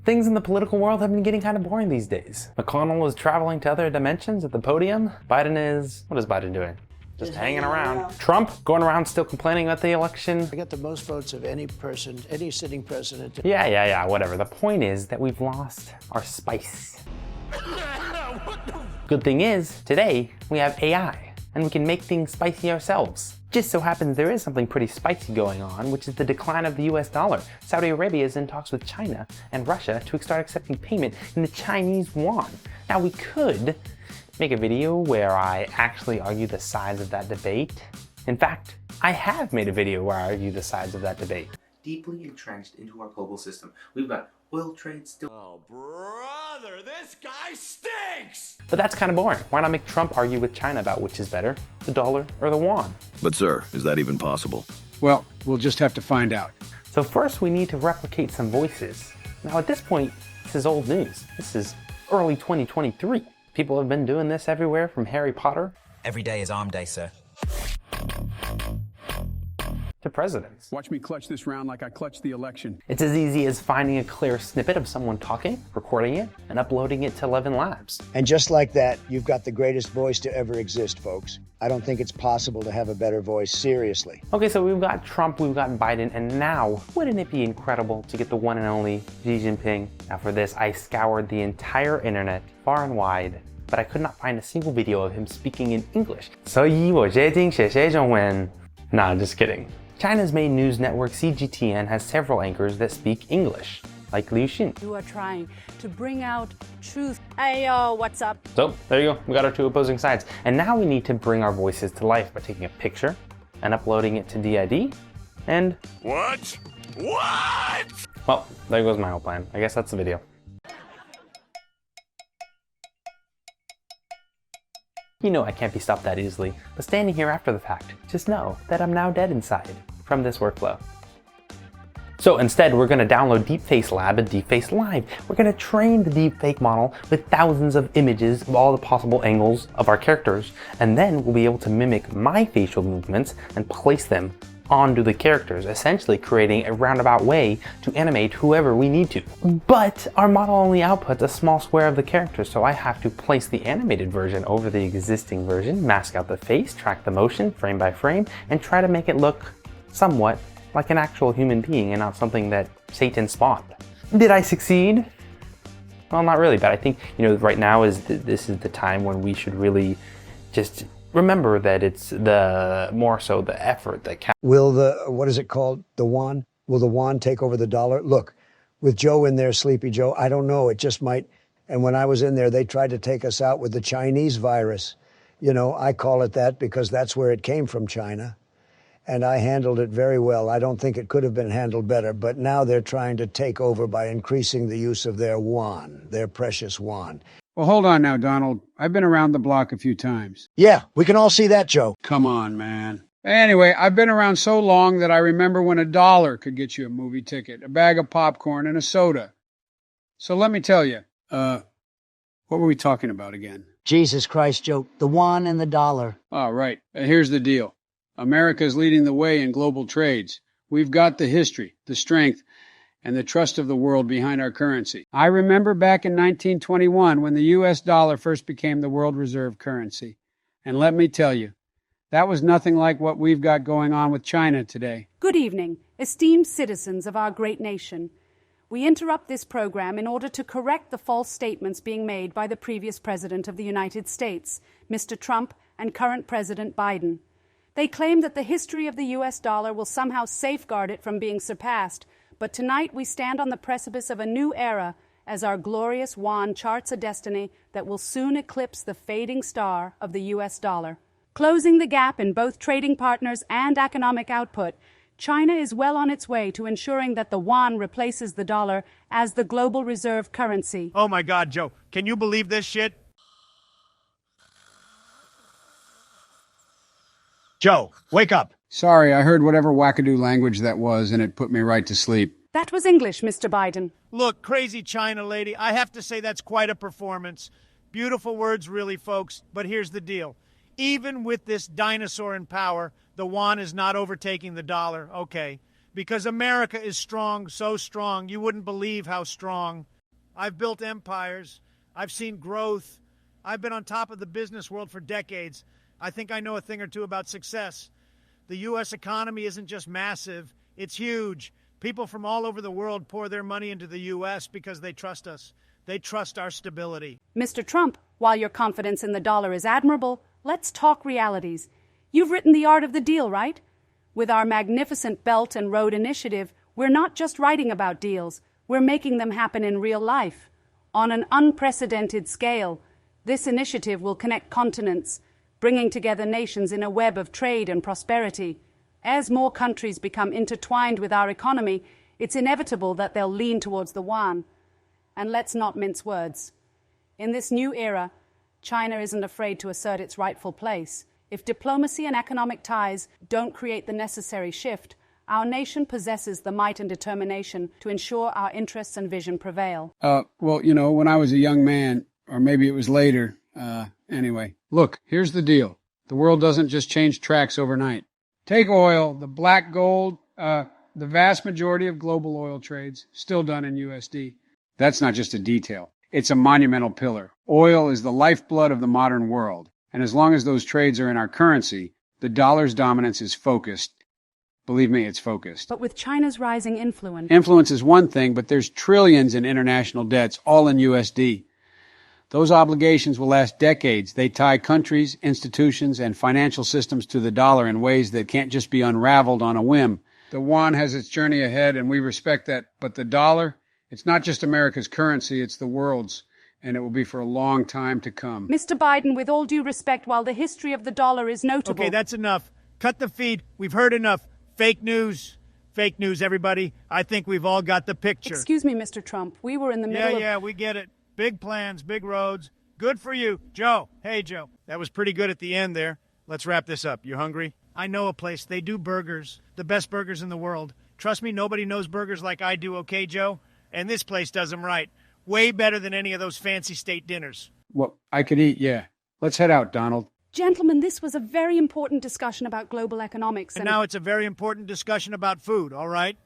Things in the political world have been getting kind of boring these days. McConnell is traveling to other dimensions at the podium. Biden is... what is Biden doing? Just hanging around. Trump going around still complaining about the election. I got the most votes of any person, any sitting president. Yeah, whatever. The point is that we've lost our spice. Good thing is, today we have AI, and we can make things spicy ourselves. Just so happens there is something pretty spicy going on, which is the decline of the US dollar. Saudi Arabia is in talks with China and Russia to start accepting payment in the Chinese yuan. Now we could make a video where I actually argue the sides of that debate. In fact, I have made a video where I argue the sides of that debate. Deeply entrenched into our global system. We've got oil trade still. Oh, brother, this guy stinks! But that's kind of boring. Why not make Trump argue with China about which is better, the dollar or the yuan? But sir, is that even possible? Well, we'll just have to find out. So first we need to replicate some voices. Now at this point, this is old news. This is early 2023. People have been doing this everywhere from Harry Potter. Every day is arm day, sir. To presidents. Watch me clutch this round like I clutched the election. It's as easy as finding a clear snippet of someone talking, recording it, and uploading it to 11 Labs. And just like that, you've got the greatest voice to ever exist, folks. I don't think it's possible to have a better voice, seriously. Okay, so we've got Trump, we've got Biden, and now, wouldn't it be incredible to get the one and only Xi Jinping? Now for this, I scoured the entire internet, far and wide, but I could not find a single video of him speaking in English. 所以我决定写中文. Nah, just kidding. China's main news network CGTN has several anchors that speak English, like Liu Xin. You are trying to bring out truth. Hey, yo, what's up? So, there you go. We got our two opposing sides. And now we need to bring our voices to life by taking a picture and uploading it to DID. And... What? What? well, there goes my whole plan. I guess that's the video. You know I can't be stopped that easily, but standing here after the fact, just know that I'm now dead inside from this workflow. So instead, we're gonna download Deepface Lab and Deepface Live. We're gonna train the deepfake model with thousands of images of all the possible angles of our characters, and then we'll be able to mimic my facial movements and place them onto the characters, essentially creating a roundabout way to animate whoever we need to. But our model only outputs a small square of the character, so I have to place the animated version over the existing version, mask out the face, track the motion frame by frame, and try to make it look somewhat like an actual human being and not something that Satan spawned. Did I succeed? Well, not really, but I think, you know, right now this is the time when we should really just remember that it's more so the effort that counts. Will what is it called? The yuan? Will the yuan take over the dollar? Look, with Joe in there, Sleepy Joe, I don't know, it just might. And when I was in there, they tried to take us out with the Chinese virus. You know, I call it that because that's where it came from, China. And I handled it very well. I don't think it could have been handled better, but now they're trying to take over by increasing the use of their yuan, their precious yuan. Well, hold on now, Donald. I've been around the block a few times. Yeah, we can all see that, Joe. Come on, man. Anyway, I've been around so long that I remember when $1 could get you a movie ticket, a bag of popcorn, and a soda. So let me tell you, what were we talking about again? Jesus Christ, Joe. The yuan and the dollar. All right. Here's the deal. America's leading the way in global trades. We've got the history, the strength, and the trust of the world behind our currency. I remember back in 1921 when the U.S. dollar first became the world reserve currency. And let me tell you, that was nothing like what we've got going on with China today. Good evening, esteemed citizens of our great nation. We interrupt this program in order to correct the false statements being made by the previous President of the United States, Mr. Trump, and current President Biden. They claim that the history of the U.S. dollar will somehow safeguard it from being surpassed, but tonight we stand on the precipice of a new era as our glorious yuan charts a destiny that will soon eclipse the fading star of the U.S. dollar. Closing the gap in both trading partners and economic output, China is well on its way to ensuring that the yuan replaces the dollar as the global reserve currency. Oh my God, Joe, can you believe this shit? Joe, wake up. Sorry, I heard whatever wackadoo language that was, and it put me right to sleep. That was English, Mr. Biden. Look, crazy China lady, I have to say that's quite a performance. Beautiful words, really, folks, but here's the deal. Even with this dinosaur in power, the yuan is not overtaking the dollar. Okay, because America is strong, so strong, you wouldn't believe how strong. I've built empires. I've seen growth. I've been on top of the business world for decades. I think I know a thing or two about success. The U.S. economy isn't just massive, it's huge. People from all over the world pour their money into the U.S. because they trust us. They trust our stability. Mr. Trump, while your confidence in the dollar is admirable, let's talk realities. You've written The Art of the Deal, right? With our magnificent Belt and Road Initiative, we're not just writing about deals, we're making them happen in real life. On an unprecedented scale, this initiative will connect continents, bringing together nations in a web of trade and prosperity. As more countries become intertwined with our economy, it's inevitable that they'll lean towards the yuan. And let's not mince words. In this new era, China isn't afraid to assert its rightful place. If diplomacy and economic ties don't create the necessary shift, our nation possesses the might and determination to ensure our interests and vision prevail. Well, you know, when I was a young man, or maybe it was later, anyway. Look, here's the deal. The world doesn't just change tracks overnight. Take oil, the black gold, the vast majority of global oil trades still done in USD. That's not just a detail. It's a monumental pillar. Oil is the lifeblood of the modern world. And as long as those trades are in our currency, the dollar's dominance is focused. Believe me, it's focused. But with China's rising influence... Influence is one thing, but there's trillions in international debts, all in USD. Those obligations will last decades. They tie countries, institutions, and financial systems to the dollar in ways that can't just be unraveled on a whim. The yuan has its journey ahead, and we respect that. But the dollar, it's not just America's currency, it's the world's. And it will be for a long time to come. Mr. Biden, with all due respect, while the history of the dollar is notable... Okay, that's enough. Cut the feed. We've heard enough. Fake news. Fake news, everybody. I think we've all got the picture. Excuse me, Mr. Trump. We were in the middle of... Yeah, we get it. Big plans, big roads. Good for you. Joe. Hey, Joe. That was pretty good at the end there. Let's wrap this up. You hungry? I know a place. They do burgers. The best burgers in the world. Trust me, nobody knows burgers like I do, okay, Joe? And this place does them right. Way better than any of those fancy state dinners. Well, I could eat, yeah. Let's head out, Donald. Gentlemen, this was a very important discussion about global economics. And now it's a very important discussion about food, all right?